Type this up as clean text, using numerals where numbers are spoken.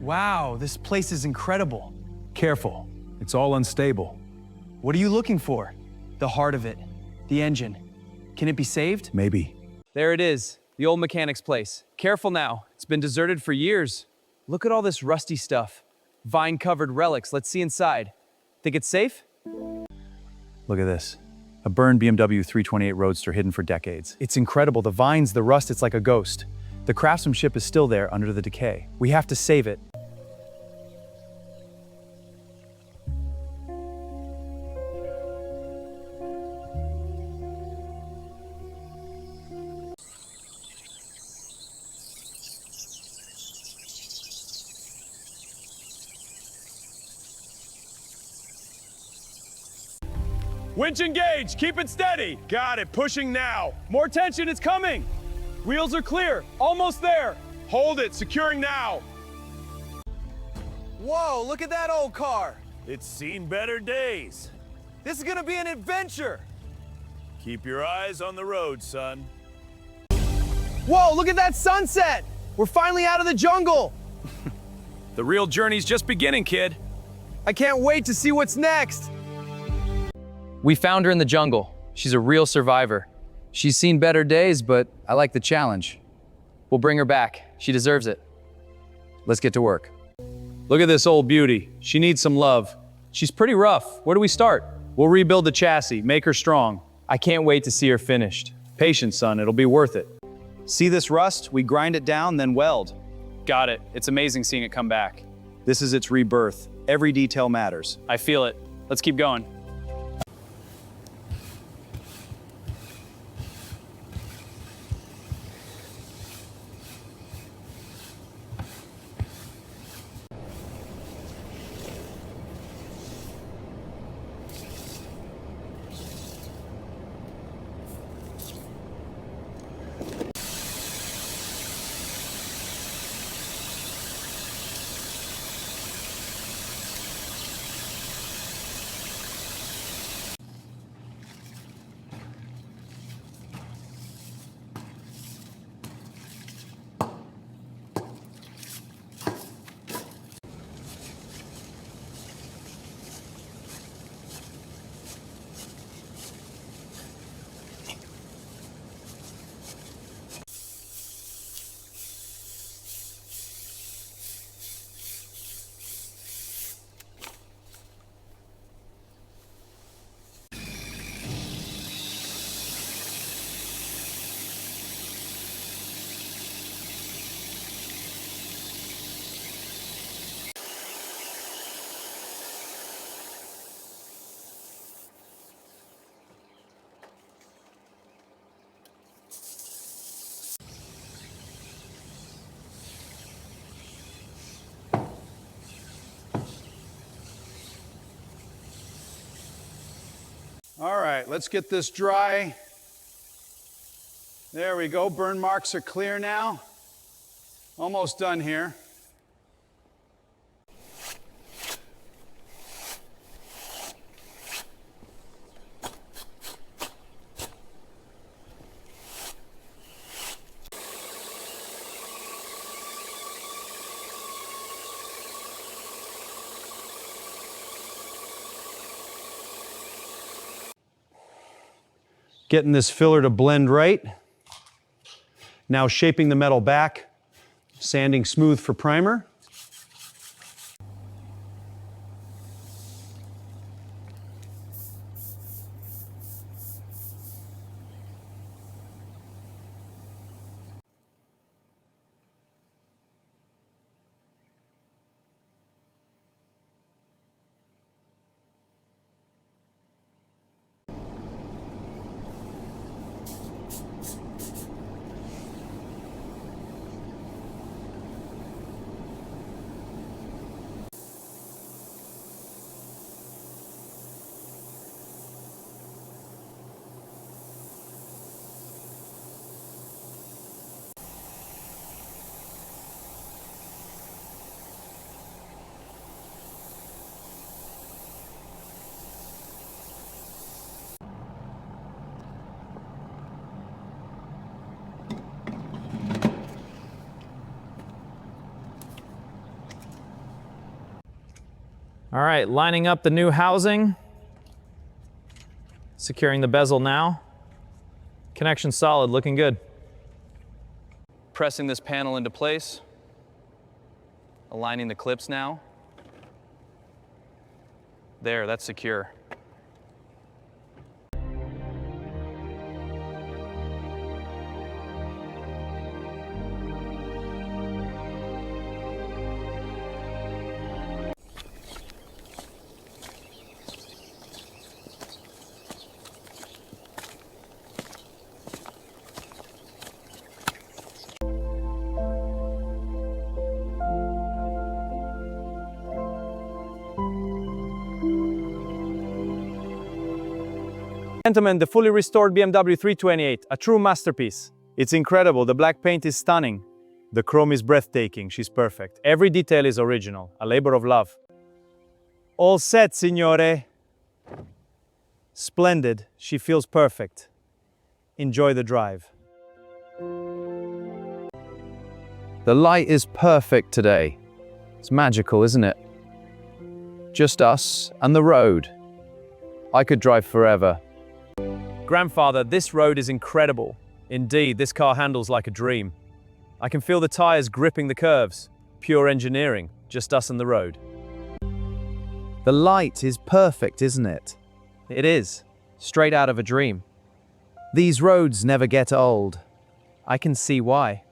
Wow, this place is incredible. Careful, it's all unstable. What are you looking for? The heart of it, the engine. Can it be saved? Maybe. There it is, the old mechanic's place. Careful now, it's been deserted for years. Look at all this rusty stuff. Vine-covered relics, let's see inside. Think it's safe? Look at this. A burned BMW 328 Roadster hidden for decades. It's incredible, the vines, the rust, it's like a ghost. The craftsmanship is still there under the decay. We have to save it. Winch engaged, keep it steady. Got it, pushing now. More tension, it's coming. Wheels are clear, almost there. Hold it, securing now. Whoa, look at that old car. It's seen better days. This is gonna be an adventure. Keep your eyes on the road, son. Whoa, look at that sunset. We're finally out of the jungle. The real journey's just beginning, kid. I can't wait to see what's next. We found her in the jungle. She's a real survivor. She's seen better days, but I like the challenge. We'll bring her back. She deserves it. Let's get to work. Look at this old beauty. She needs some love. She's pretty rough. Where do we start? We'll rebuild the chassis, make her strong. I can't wait to see her finished. Patience, son, it'll be worth it. See this rust? We grind it down, then weld. Got it. It's amazing seeing it come back. This is its rebirth. Every detail matters. I feel it. Let's keep going. All right, let's get this dry. There we go, burn marks are clear now. Almost done here. Getting this filler to blend right. Now shaping the metal back, sanding smooth for primer. All right, lining up the new housing. Securing the bezel now. Connection solid, looking good. Pressing this panel into place. Aligning the clips now. There, that's secure. Gentlemen, the fully restored BMW 328, a true masterpiece. It's incredible, the black paint is stunning. The chrome is breathtaking, she's perfect. Every detail is original, a labor of love. All set, signore. Splendid, she feels perfect. Enjoy the drive. The light is perfect today. It's magical, isn't it? Just us and the road. I could drive forever. Grandfather, this road is incredible. Indeed, this car handles like a dream. I can feel the tires gripping the curves. Pure engineering, just us and the road. The light is perfect, isn't it? It is. Straight out of a dream. These roads never get old. I can see why.